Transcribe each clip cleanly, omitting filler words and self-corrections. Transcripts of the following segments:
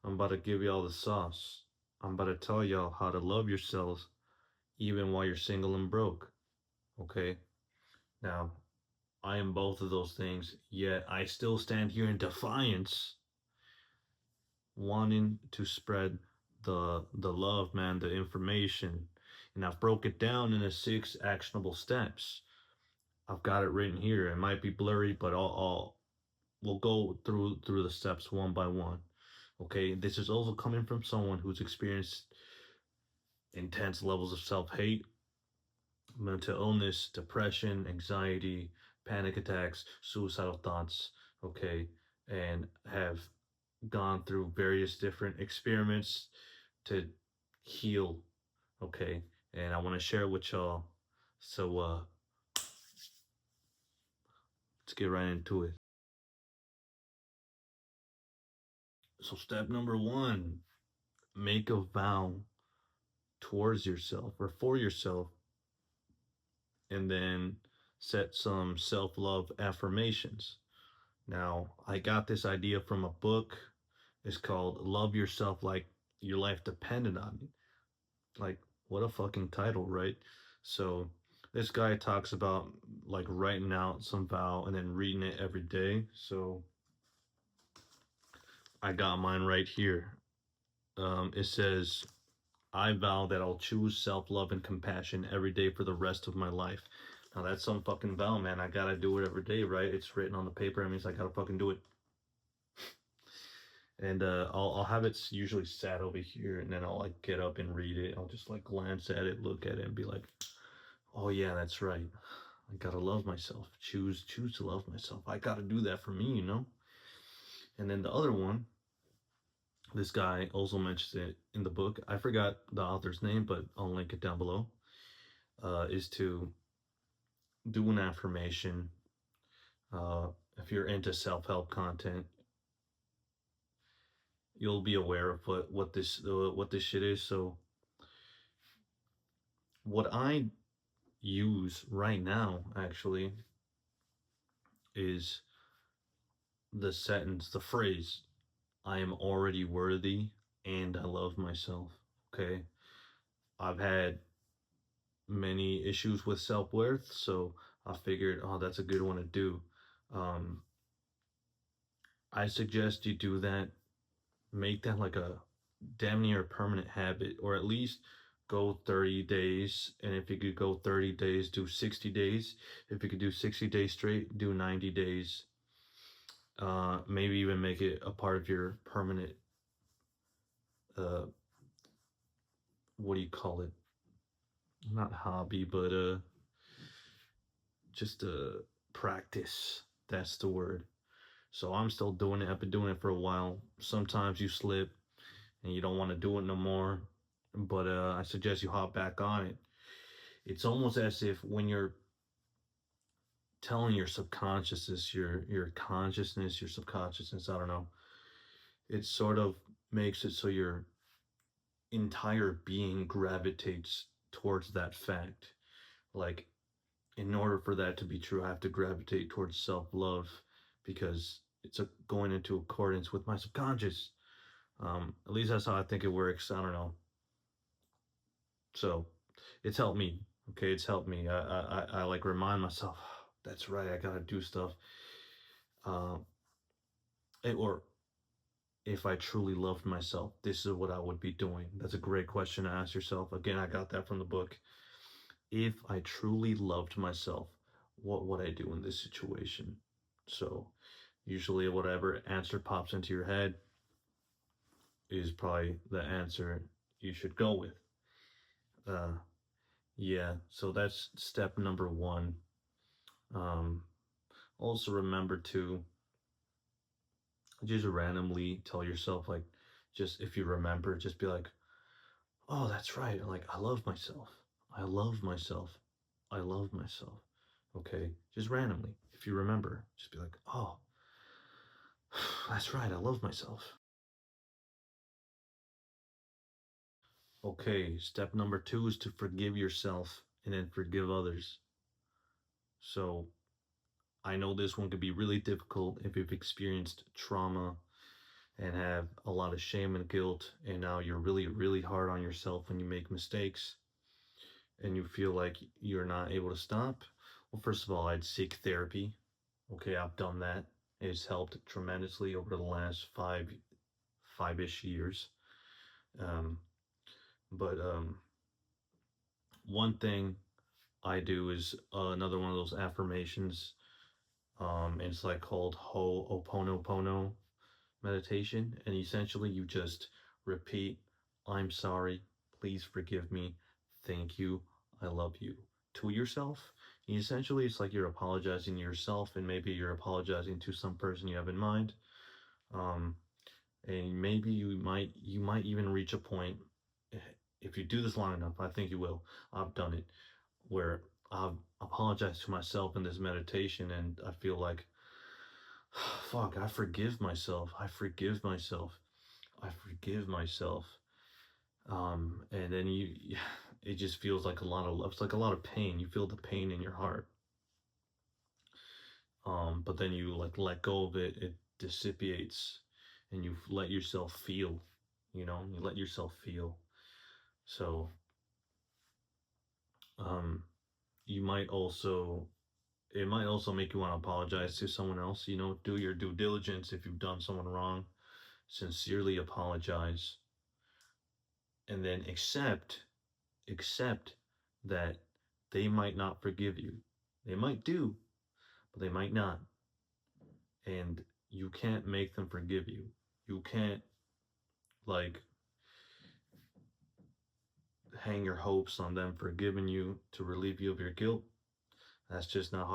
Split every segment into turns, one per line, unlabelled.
I'm about to give y'all the sauce. I'm about to tell y'all how to love yourselves even while you're single and broke. Okay? Now, I am both of those things, yet I still stand here in defiance, wanting to spread the love, man, the information. And I've broke it down into 6 actionable steps. I've got it written here. It might be blurry, but we'll go through the steps one by one. Okay, this is also coming from someone who's experienced intense levels of self-hate, mental illness, depression, anxiety, panic attacks, suicidal thoughts, okay, and have gone through various different experiments to heal, okay, and I want to share with y'all. So let's get right into it. So step number one, make a vow towards yourself or for yourself, and then set some self-love affirmations. Now, I got this idea from a book. It's called Love Yourself Like Your Life Depended on It. Like, what a fucking title, right? So, this guy talks about like writing out some vow and then reading it every day. So, I got mine right here. It says, I vow that I'll choose self love and compassion every day for the rest of my life. Now, that's some fucking vow, man. I gotta do it every day, right? It's written on the paper. It means I gotta fucking do it. And I'll have it usually sat over here, and then I'll like get up and read it. I'll just like glance at it, look at it, and be like, "Oh yeah, that's right. I gotta love myself. Choose to love myself. I gotta do that for me, you know." And then the other one, this guy also mentions it in the book. I forgot the author's name, but I'll link it down below. Is to do an affirmation. Uh, if you're into self-help content, you'll be aware of what this shit is. So what I use right now actually is the sentence, the phrase, I am already worthy and I love myself. Okay. I've had many issues with self worth, so I figured, oh, that's a good one to do. Um, I suggest you do that, make that like a damn near permanent habit, or at least go 30 days. And if you could go 30 days, do 60 days. If you could do 60 days straight, do 90 days. Maybe even make it a part of your permanent, uh, what do you call it? Not hobby, but just a practice. That's the word. So I'm still doing it. I've been doing it for a while. Sometimes you slip and you don't want to do it no more, but I suggest you hop back on it. It's almost as if when you're telling your subconsciousness, your consciousness, your subconsciousness, I don't know, it sort of makes it so your entire being gravitates towards that fact. Like, in order for that to be true, I have to gravitate towards self love because it's going into accordance with my subconscious. At least that's how I think it works. I don't know. So it's helped me. Okay, it's helped me. I like remind myself, that's right, I gotta do stuff. Uh, or if I truly loved myself, this is what I would be doing. That's a great question to ask yourself. Again, I got that from the book. If I truly loved myself, what would I do in this situation? So, usually, whatever answer pops into your head is probably the answer you should go with. Uh, yeah, so that's step number one. Um, also, remember to just randomly tell yourself, like, just if you remember, just be like, oh, that's right. Like, I love myself. I love myself. I love myself. Okay, just randomly. If you remember, just be like, oh, that's right. I love myself. Okay, step number two is to forgive yourself and then forgive others. So I know this one could be really difficult if you've experienced trauma and have a lot of shame and guilt, and now you're really, really hard on yourself when you make mistakes and you feel like you're not able to stop, well, first of all, I'd seek therapy. Okay, I've done that. It's helped tremendously over the last five-ish years. Um, but one thing I do is another one of those affirmations. It's like called Ho'oponopono meditation, and essentially you just repeat, "I'm sorry, please forgive me, thank you, I love you," to yourself. And essentially, it's like you're apologizing to yourself, and maybe you're apologizing to some person you have in mind. Um, and maybe you might even reach a point, if you do this long enough. I think you will. I've done it, where I've apologized to myself in this meditation, and I feel like, fuck, I forgive myself. I forgive myself. I forgive myself. And then it just feels like a lot of love. It's like a lot of pain. You feel the pain in your heart. But then you like let go of it. It dissipates, and you let yourself feel. You let yourself feel. So, um, you might also it might also make you want to apologize to someone else. Do your due diligence if you've done someone wrong. Sincerely apologize, and then accept that they might not forgive you. They might do, but they might not. And you can't make them forgive you. You can't, like, hang your hopes on them forgiving you to relieve you of your guilt. That's just not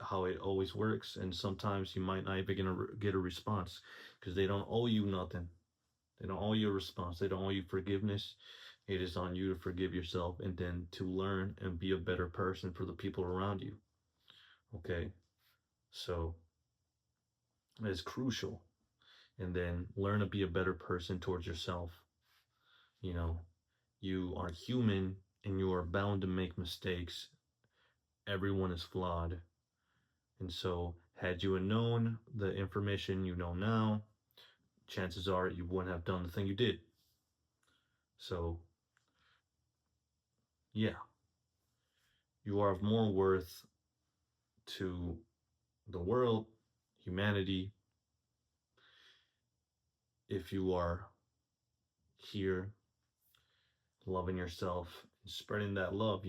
how it always works. And sometimes you might not even get a response because they don't owe you nothing. They don't owe you a response. They don't owe you forgiveness. It is on you to forgive yourself and then to learn and be a better person for the people around you. Okay? So it's crucial. And then learn to be a better person towards yourself. You know, you are human and you are bound to make mistakes. Everyone is flawed. And so, had you known the information you know now, chances are you wouldn't have done the thing you did. So, yeah, you are of more worth to the world, humanity, if you are here loving yourself and spreading that love.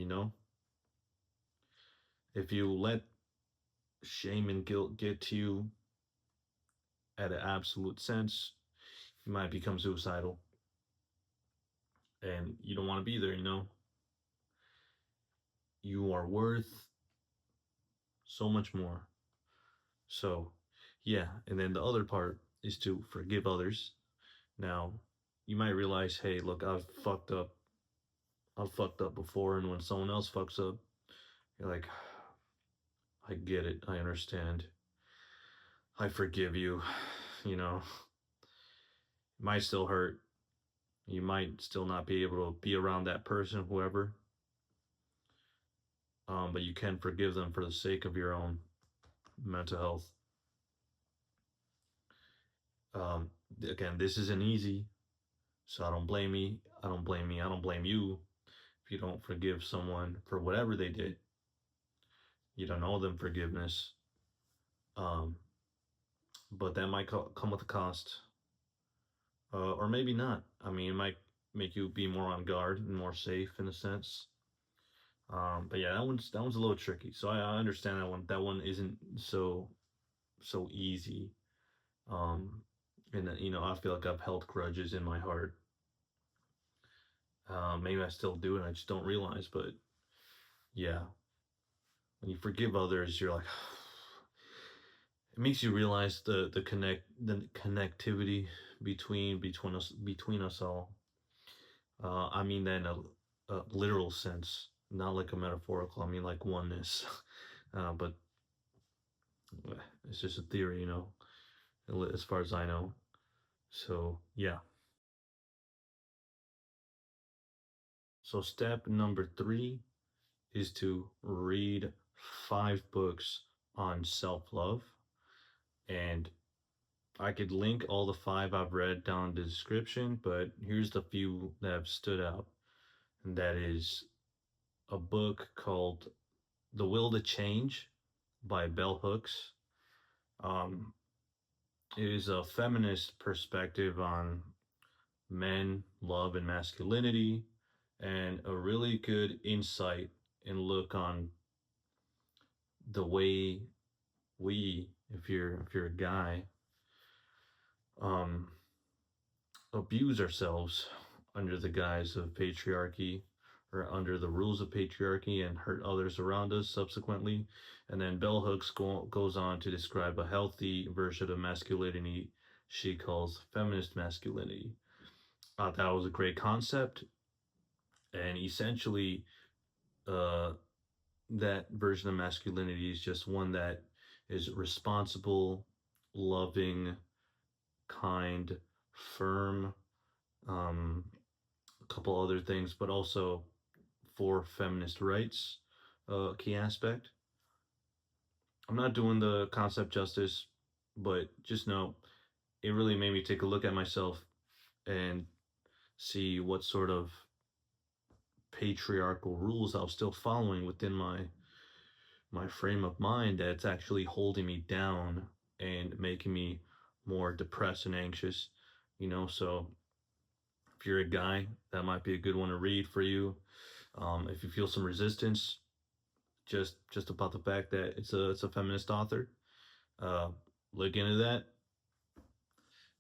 If you let shame and guilt get to you at an absolute sense, you might become suicidal. And you don't want to be there. You are worth so much more. So, yeah. And then the other part is to forgive others. Now, you might realize, hey, look, I've fucked up. I've fucked up before. And when someone else fucks up, you're like, I get it. I understand. I forgive you. It might still hurt. You might still not be able to be around that person, whoever. But you can forgive them for the sake of your own mental health. Um, Again, this isn't easy, so I don't blame me. I don't blame me. I don't blame you if you don't forgive someone for whatever they did. You don't owe them forgiveness. Um, but that might come with a cost, or maybe not. I mean, it might make you be more on guard and more safe in a sense. But yeah, that one's a little tricky. So I understand that one. That one isn't so easy. Um, and I feel like I've held grudges in my heart. Maybe I still do, and I just don't realize. But yeah, when you forgive others, you're like, it makes you realize the connectivity between us all. I mean that in a literal sense, not like a metaphorical. I mean like oneness. But it's just a theory, as far as I know. So yeah. So step number 3 is to read 5 books on self love and I could link all the five I've read down in the description, but here's the few that have stood out. And that is a book called The Will to Change by Bell Hooks. Um, it is a feminist perspective on men, love, and masculinity, and a really good insight and look on the way we, if you're a guy, um, abuse ourselves under the guise of patriarchy or under the rules of patriarchy and hurt others around us subsequently. And then Bell Hooks goes on to describe a healthy version of masculinity she calls feminist masculinity. That was a great concept, and essentially, uh, that version of masculinity is just one that is responsible, loving, kind, firm, um, a couple other things, but also for feminist rights, key aspect. I'm not doing the concept justice, but just know it really made me take a look at myself and see what sort of patriarchal rules I was still following within my frame of mind that's actually holding me down and making me more depressed and anxious, so if you're a guy, that might be a good one to read for you. If you feel some resistance, just about the fact that it's a feminist author, uh, look into that.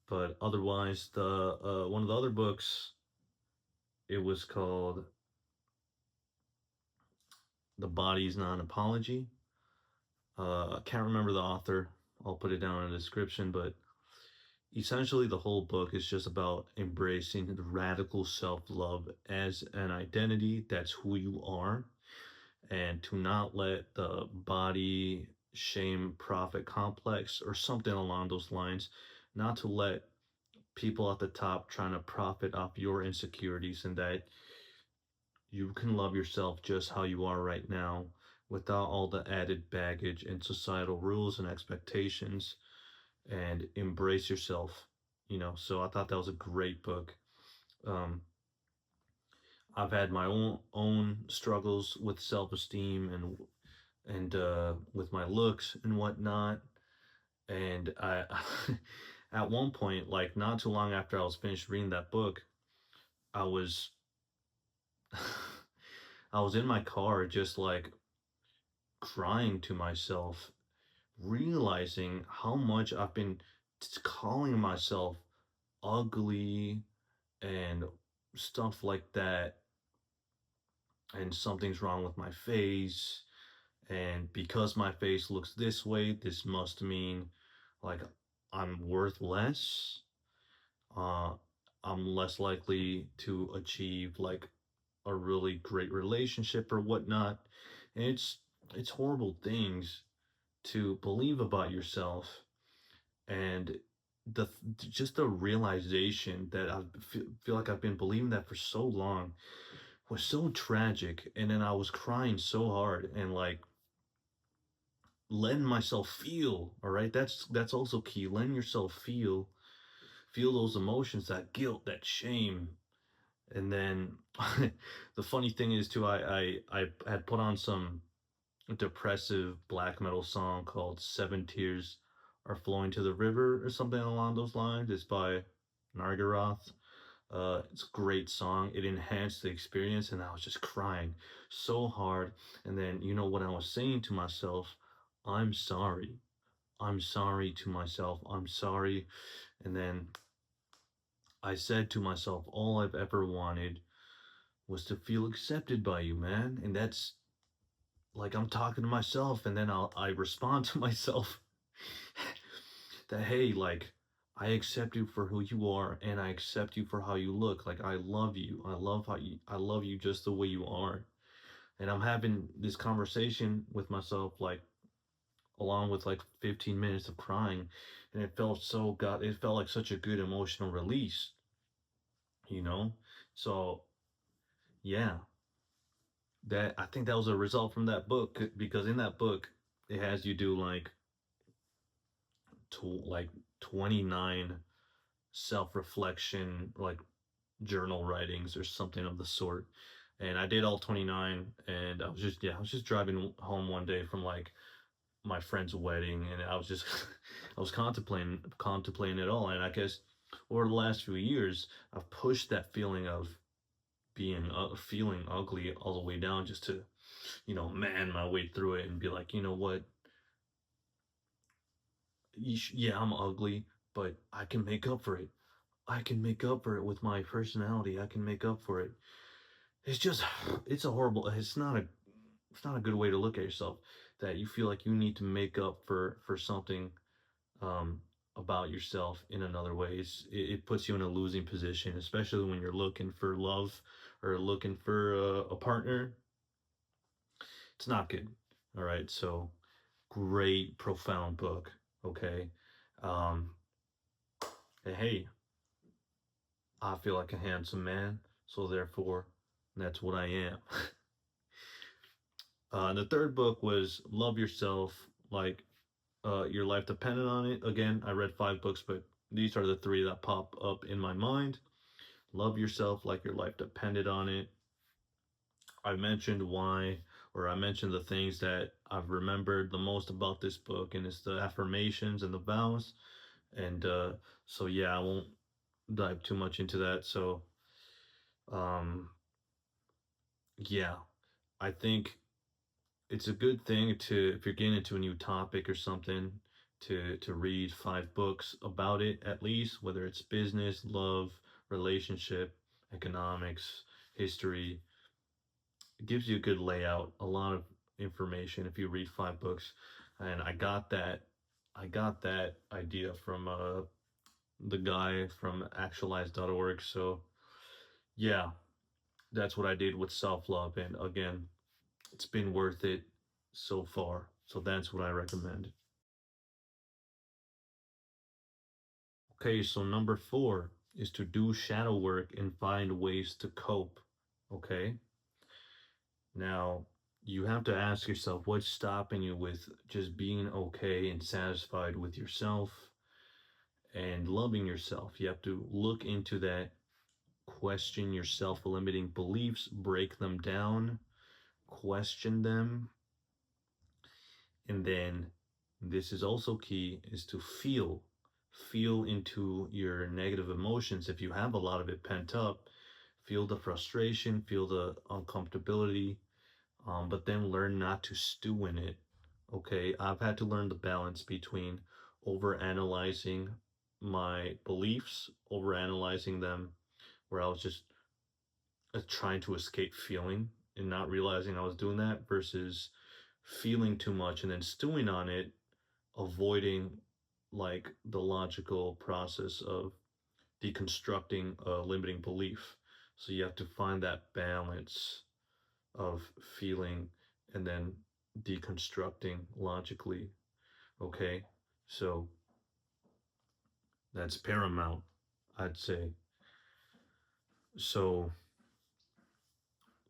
But otherwise, the one of the other books, it was called "The Body's Not an Apology." I can't remember the author. I'll put it down in the description, but essentially the whole book is just about embracing the radical self-love as an identity. That's who you are, and to not let the body shame profit complex or something along those lines, not to let people at the top trying to profit off your insecurities, and that you can love yourself just how you are right now without all the added baggage and societal rules and expectations, and embrace yourself. So I thought that was a great book. um, I've had my own struggles with self-esteem and with my looks and whatnot. And I, at one point, like not too long after I was finished reading that book, I was, I was in my car just like crying to myself, realizing how much I've been calling myself ugly and stuff like that, and something's wrong with my face. And because my face looks this way, this must mean like I'm worth less. Uh, I'm less likely to achieve like a really great relationship or whatnot. And it's horrible things to believe about yourself, and the just the realization that feel like I've been believing that for so long was so tragic. And then I was crying so hard and like letting myself feel. All right, that's also key. Letting yourself feel those emotions, that guilt, that shame. And then the funny thing is too, I had put on some depressive black metal song called Seven Tears Are Flowing to the River or something along those lines. It's by Nargaroth. It's a great song. It enhanced the experience, and I was just crying so hard. And then, what I was saying to myself, I'm sorry. I'm sorry to myself. I'm sorry. And then I said to myself, all I've ever wanted was to feel accepted by you, man. And that's like I'm talking to myself, and then I respond to myself that hey, like I accept you for who you are, and I accept you for how you look. Like I love you. I love you just the way you are. And I'm having this conversation with myself, like along with like 15 minutes of crying, and it felt like such a good emotional release, you know? So yeah, that I think that was a result from that book, because in that book it has you do like 29 self-reflection, like journal writings or something of the sort. And I did all 29, and I was just driving home one day from like my friend's wedding, and I was just I was contemplating it all. And I guess over the last few years I've pushed that feeling of being feeling ugly all the way down, just to, man my way through it and be like, you know what, yeah, I'm ugly, but I can make up for it. I can make up for it with my personality. I can make up for it. It's just it's a horrible, it's not a good way to look at yourself, that you feel like you need to make up for something, um about yourself in another ways. It puts you in a losing position, especially when you're looking for love or looking for a partner. It's not good. All right, so great, profound book. Okay. um and hey, I feel like a handsome man, so therefore that's what I am. The third book was Love Yourself Like Your Life Depended on It. Again, I read 5 books, but these are the 3 that pop up in my mind. Love Yourself Like Your Life Depended on It. I mentioned why, or I mentioned the things that I've remembered the most about this book, and it's the affirmations and the vows. And so, yeah, I won't dive too much into that. So, um, yeah, I think it's a good thing to, if you're getting into a new topic or something, to read 5 books about it at least, whether it's business, love, relationship, economics, history. It gives you a good layout, a lot of information if you read 5 books. And I got that idea from the guy from actualize.org. So yeah, that's what I did with self-love, and again, it's been worth it so far. So that's what I recommend. Okay, so number 4 is to do shadow work and find ways to cope. Okay, now you have to ask yourself what's stopping you with just being okay and satisfied with yourself and loving yourself. You have to look into that, question your self limiting beliefs, break them down, question them, and then this is also key, is to feel into your negative emotions. If you have a lot of it pent up, feel the frustration, feel the uncomfortability, but then learn not to stew in it. Okay, I've had to learn the balance between over analyzing my beliefs, over analyzing them, where I was just trying to escape feeling and not realizing I was doing that, versus feeling too much and then stewing on it, avoiding like the logical process of deconstructing a limiting belief. So you have to find that balance of feeling and then deconstructing logically. Okay, so that's paramount, I'd say. So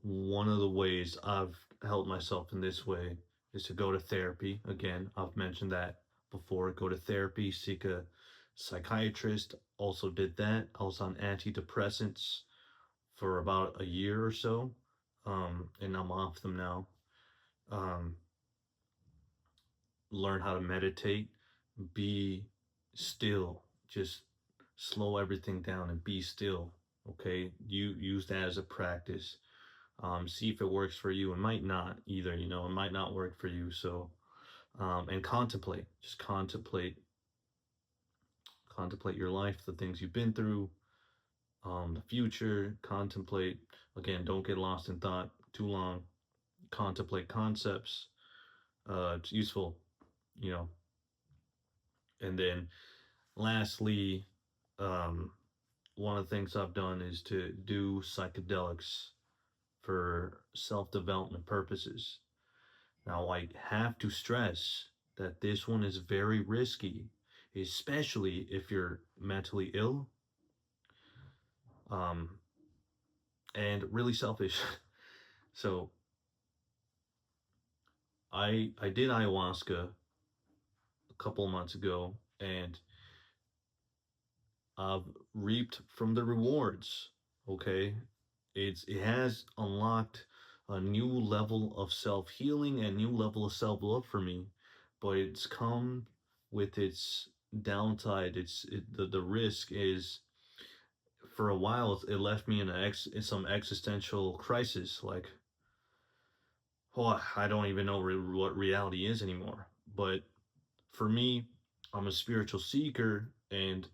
one of the ways I've helped myself in this way is to go to therapy. Again, I've mentioned that before. Go to therapy, seek a psychiatrist. Also did that. I was on antidepressants for about a year or so, and I'm off them now. Um, Learn how to meditate, be still, just slow everything down and be still. Okay, you use that as a practice. See if it works for you. It might not either, it might not work for you. So, and contemplate, just contemplate your life, the things you've been through, the future. Contemplate, again, don't get lost in thought too long. Contemplate concepts. It's useful, you know. And then lastly, um, one of the things I've done is to do psychedelics for self-development purposes. Now, I have to stress that this one is very risky, especially if you're mentally ill, um, and really selfish. So I did ayahuasca a couple of months ago, and I've reaped from the rewards. Okay, it has unlocked a new level of self healing and new level of self love for me, but it's come with its downside. The risk is, for a while it left me in some existential crisis, like, oh, I don't even know what reality is anymore. But for me, I'm a spiritual seeker, and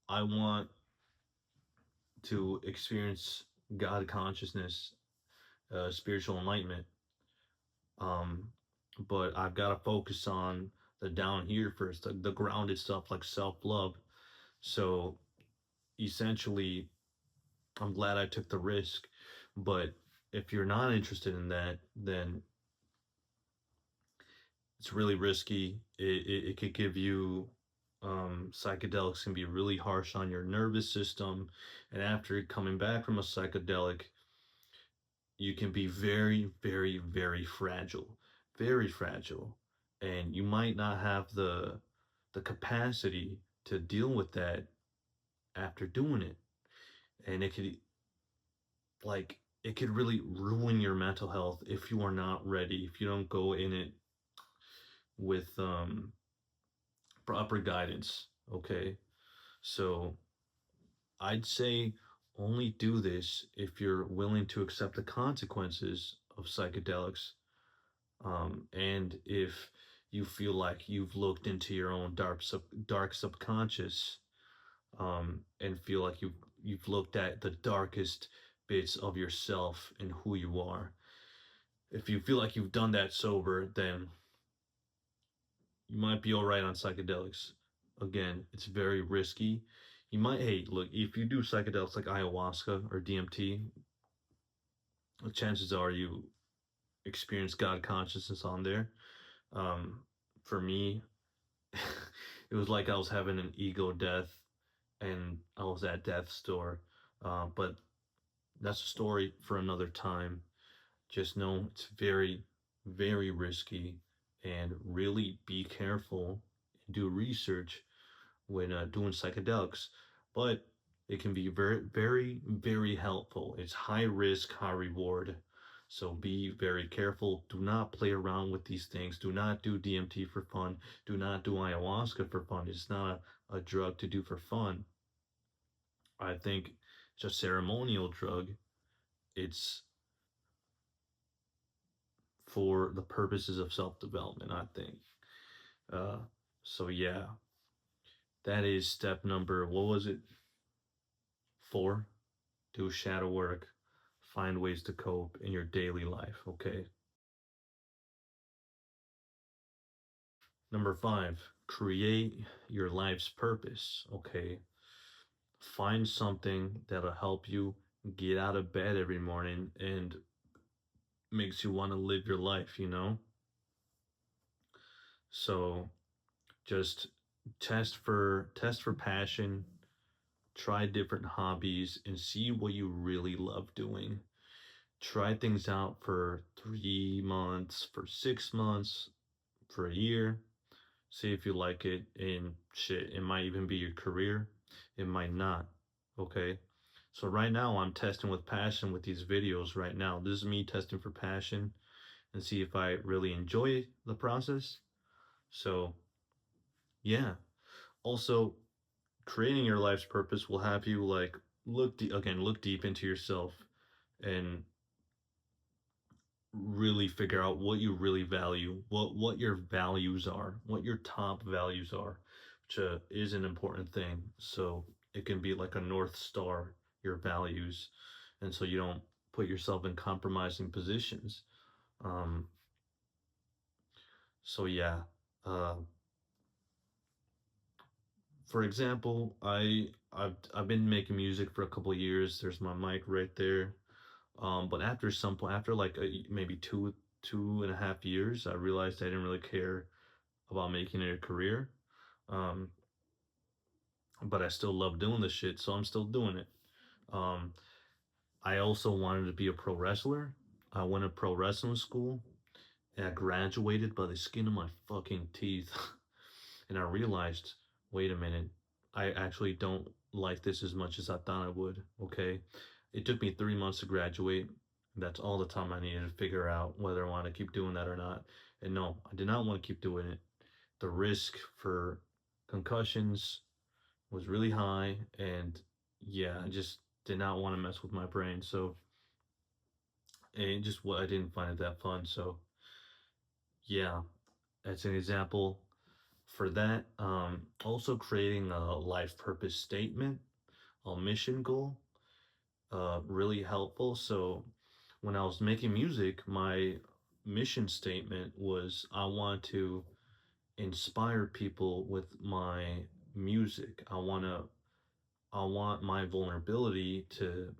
I want to experience God consciousness, spiritual enlightenment. Um, but I've got to focus on the down here first, the grounded stuff like self love. So essentially, I'm glad I took the risk. But if you're not interested in that, then it's really risky. It could give you, psychedelics can be really harsh on your nervous system. And after coming back from a psychedelic, you can be very, very, very fragile. And you might not have the capacity to deal with that after doing it. And it could really ruin your mental health if you are not ready, if you don't go in it with proper guidance. Okay. So I'd say only do this if you're willing to accept the consequences of psychedelics, and if you feel like you've looked into your own dark subconscious, and feel like you've looked at the darkest bits of yourself and who you are. If you feel like you've done that sober, then you might be all right on psychedelics. Again, it's very risky. You might, hey, look, if you do psychedelics like ayahuasca or DMT, the chances are you experience God consciousness on there. Um, for me, it was like I was having an ego death, and I was at death's door. But that's a story for another time. Just know it's very, very risky, and really be careful and do research when doing psychedelics. But it can be very, very, very helpful. It's high risk, high reward. So be very careful. Do not play around with these things. Do not do DMT for fun. Do not do ayahuasca for fun. It's not a drug to do for fun. I think it's a ceremonial drug. It's for the purposes of self development, I think. Uh, so, yeah, that is step number, what was it? 4. Do shadow work. Find ways to cope in your daily life, okay? Number 5, create your life's purpose, okay? Find something that'll help you get out of bed every morning and makes you want to live your life, you know? So just test for passion, try different hobbies and see what you really love doing. Try things out for 3 months, for 6 months, for a year. See if you like it, and shit, it might even be your career. It might not. Okay. So right now I'm testing with passion with these videos right now. This is me testing for passion and see if I really enjoy the process. So yeah. Also, creating your life's purpose will have you like look deep into yourself and really figure out what you really value, what your values are, what your top values are, which is an important thing. So it can be like a north star, your values, and so you don't put yourself in compromising positions. Um, so yeah, uh, for example, I've been making music for a couple of years. There's my mic right there. But after some point, after like maybe 2.5 years, I realized I didn't really care about making it a career. Um, but I still love doing this shit, so I'm still doing it. Um, I also wanted to be a pro wrestler. I went to pro wrestling school, and I graduated by the skin of my fucking teeth. And I realized, wait a minute, I actually don't like this as much as I thought I would. Okay. It took me 3 months to graduate. That's all the time I needed to figure out whether I want to keep doing that or not. And no, I did not want to keep doing it. The risk for concussions was really high. And yeah, I just did not want to mess with my brain. So, and just what I didn't find it that fun. So, yeah, that's an example for that. Also creating a life purpose statement, a mission goal, really helpful. So when I was making music, my mission statement was I want to inspire people with my music. I want my vulnerability to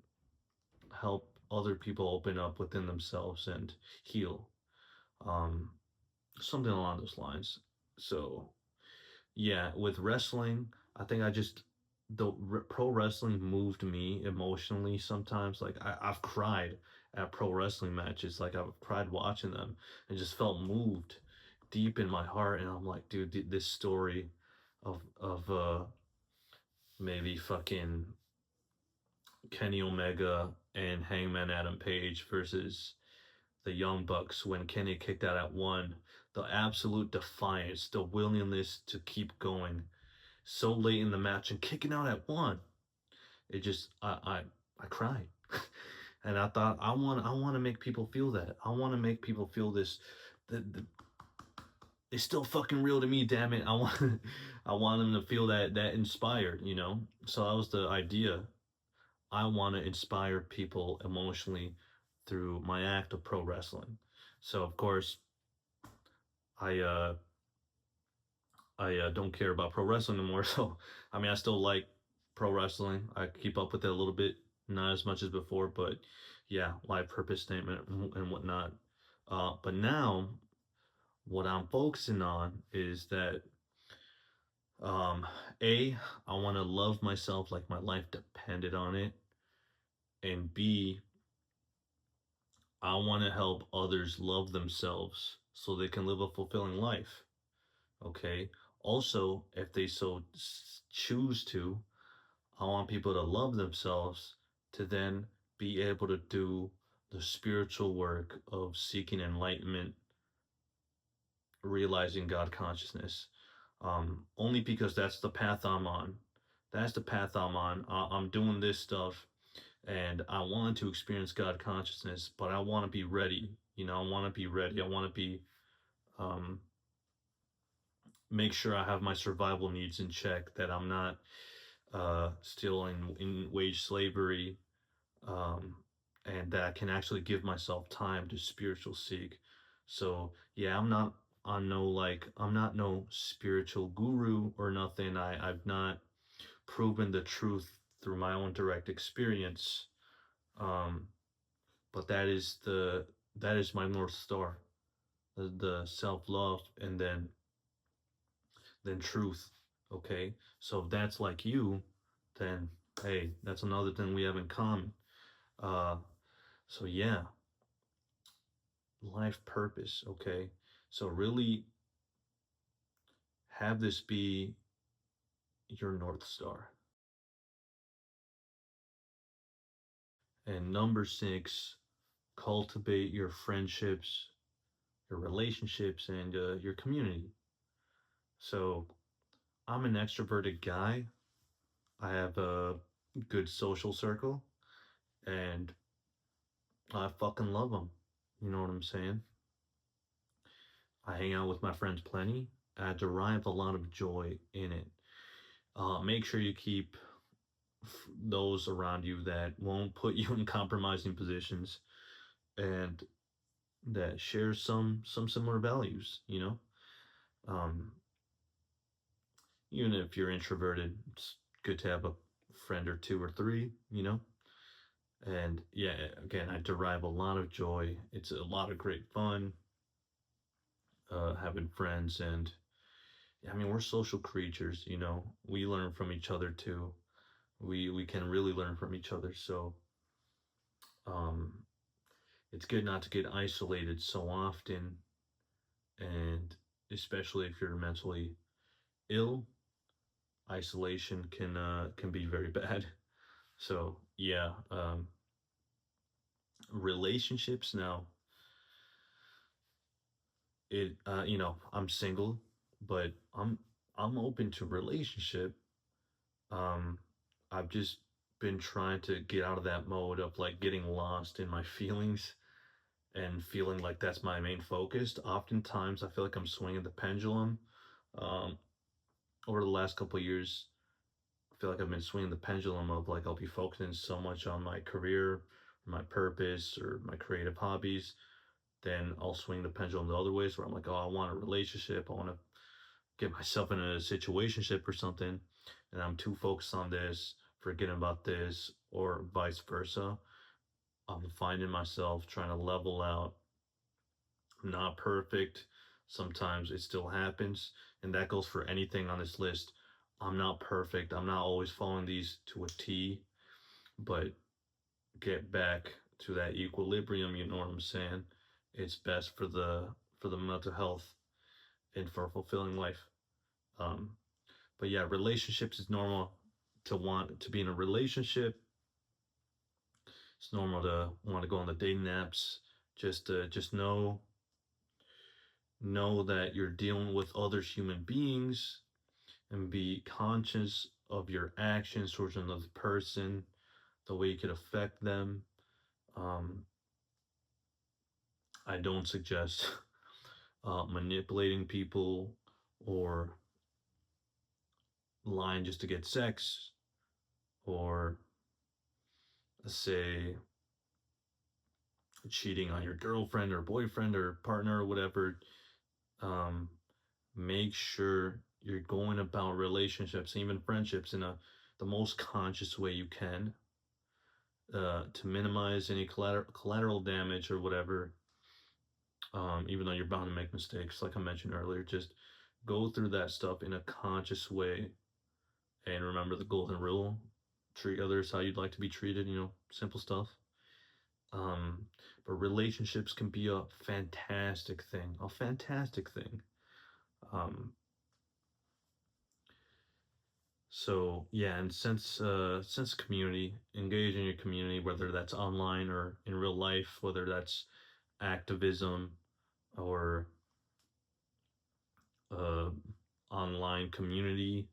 help other people open up within themselves and heal. Um, Something along those lines. So yeah, with wrestling, I think I just pro wrestling moved me emotionally sometimes. Like I've cried at pro wrestling matches. Like I've cried watching them and just felt moved deep in my heart. And I'm like, dude, this story of maybe fucking Kenny Omega and Hangman Adam Page versus the Young Bucks when Kenny kicked out at one. The absolute defiance, the willingness to keep going so late in the match and kicking out at one. It just I cried. And I thought I want to make people feel that. I want to make people feel this it's still fucking real to me, damn it. I want them to feel that inspired, you know? So that was the idea. I want to inspire people emotionally through my act of pro wrestling. So of course, I uh I don't care about pro wrestling anymore. So I mean, I still like pro wrestling. I keep up with it a little bit, not as much as before, but yeah, life purpose statement and whatnot. But now, what I'm focusing on is that um, A, I want to love myself like my life depended on it, and B, I want to help others love themselves so they can live a fulfilling life. Okay. Also, if they so choose to, I want people to love themselves to then be able to do the spiritual work of seeking enlightenment, realizing God consciousness. Only because that's the path I'm on. That's the path I'm on. I'm doing this stuff and I want to experience God consciousness, but I want to be ready. You know, I want to be ready. I want to be, um, make sure I have my survival needs in check, that I'm not still in wage slavery, um, and that I can actually give myself time to spiritual seek. So yeah, I'm not no spiritual guru or nothing. I've not proven the truth through my own direct experience. Um, but that is my North Star. The self love and then truth. Okay? So if that's like you, then hey, that's another thing we have in common. Uh so yeah, life purpose, okay? So really have this be your North Star. And number 6, cultivate your friendships, your relationships, and your community. So I'm an extroverted guy. I have a good social circle, and I fucking love them. You know what I'm saying? I hang out with my friends plenty. I derive a lot of joy in it. Make sure you keep those around you that won't put you in compromising positions and that share some similar values. You know, um, even if you're introverted, it's good to have a friend or two or three. You know, and yeah, again, I derive a lot of joy. It's a lot of great fun having friends and I mean, we're social creatures, you know. We learn from each other too. We can really learn from each other. So, um, it's good not to get isolated so often, and especially if you're mentally ill. isolation can be very bad. So yeah, relationships now. I'm single, but I'm open to relationship. Um, I've just been trying to get out of that mode of like getting lost in my feelings and feeling like that's my main focus. Oftentimes, I feel like I'm swinging the pendulum. Um, Over the last couple of years, I feel like I've been swinging the pendulum of like I'll be focusing so much on my career, my purpose, or my creative hobbies. Then I'll swing the pendulum the other ways where I'm like, oh, I want a relationship. I want to get myself in a situationship or something, and I'm too focused on this, forgetting about this, or vice versa. I'm finding myself trying to level out. I'm not perfect. Sometimes it still happens, and that goes for anything on this list. I'm not perfect. I'm not always following these to a T, but get back to that equilibrium, you know what I'm saying? It's best for the mental health and for a fulfilling life. Um, but yeah, relationships is normal to want to be in a relationship. It's normal to want to go on the dating apps. Just know that you're dealing with other human beings and be conscious of your actions towards another person, the way you could affect them. Um, I don't suggest manipulating people or lying just to get sex or say cheating on your girlfriend or boyfriend or partner or whatever. um, Make sure you're going about relationships, even friendships, in the most conscious way you can, to minimize any collateral damage or whatever. Even though you're bound to make mistakes, like I mentioned earlier, just go through that stuff in a conscious way and remember the golden rule: treat others how you'd like to be treated. Simple stuff. Um, but relationships can be a fantastic thing, a fantastic thing. Um, So yeah, and since community, engage in your community, whether that's online or in real life, whether that's activism or uh, online community,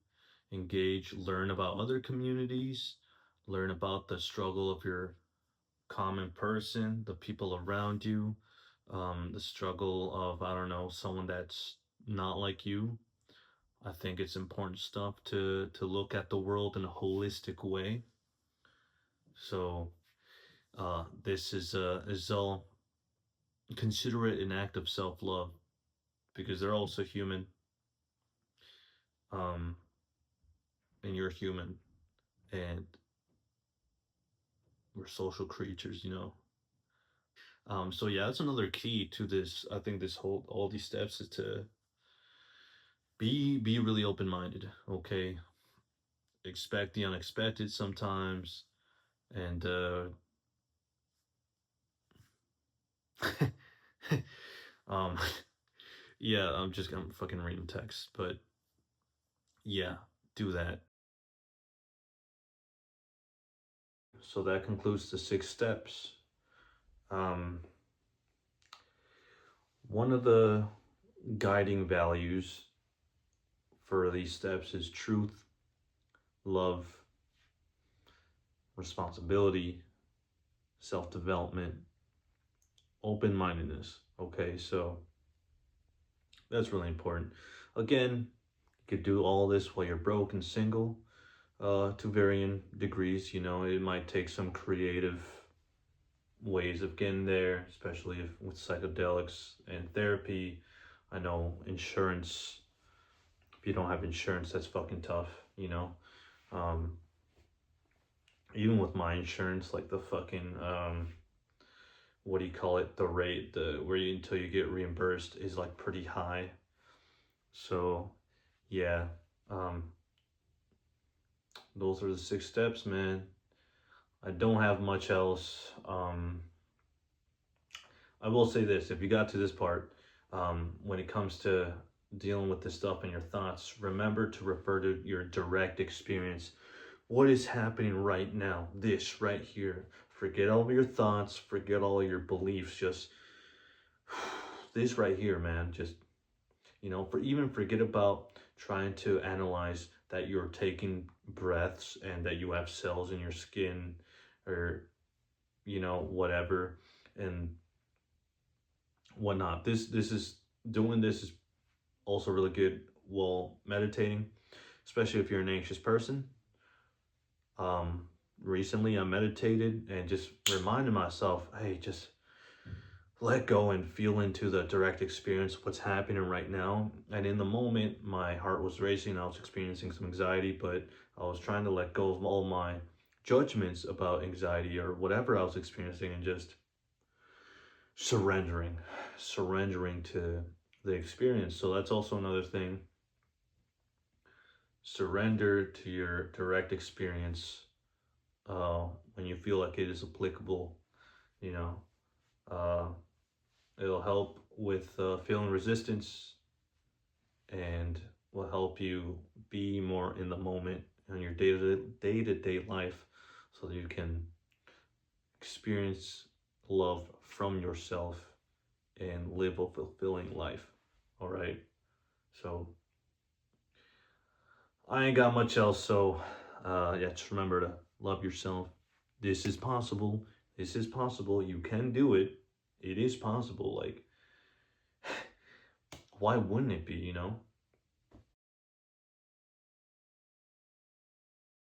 engage, learn about other communities, learn about the struggle of your common person, the people around you, the struggle of, I don't know, someone that's not like you. I think it's important stuff to look at the world in a holistic way. So this is all, consider it an act of self love because they're also human, um, and you're human, and we're social creatures. So yeah, that's another key to this. I think this whole all these steps is to be really open minded. Okay, expect the unexpected sometimes, and um, yeah, I'm fucking reading text, but yeah, do that. So that concludes the 6 steps. Um, One of the guiding values for these steps is truth, love, responsibility, self development, open mindedness. Okay, so that's really important. Again, you could do all this while you're broke and single, to varying degrees. It might take some creative ways of getting there, especially if with psychedelics and therapy. I know insurance, if you don't have insurance, that's fucking tough. Um, Even with my insurance, like the fucking what do you call it? The rate, the where you until you get reimbursed is like pretty high. So yeah, um, those are the 6 steps, man. I don't have much else. I will say this: if you got to this part, when it comes to dealing with this stuff in your thoughts, remember to refer to your direct experience. What is happening right now? This right here. Forget all of your thoughts, forget all your beliefs. Just this right here, man. Just, forget about trying to analyze that you're taking breaths and that you have cells in your skin, or whatever, and whatnot. This is also really good while meditating, especially if you're an anxious person. um Recently I meditated and just reminded myself, hey, just let go and feel into the direct experience of what's happening right now. And in the moment, my heart was racing. I was experiencing some anxiety, but I was trying to let go of all my judgments about anxiety or whatever I was experiencing, and just surrendering to the experience. So that's also another thing. Surrender to your direct experience when you feel like it is applicable. You know, uh, it'll help with feeling resistance, and will help you be more in the moment in your day-to-day life, so that you can experience love from yourself and live a fulfilling life. All right. So I ain't got much else. So yeah, just remember to love yourself. This is possible. This is possible. You can do it. It is possible. Like, why wouldn't it be?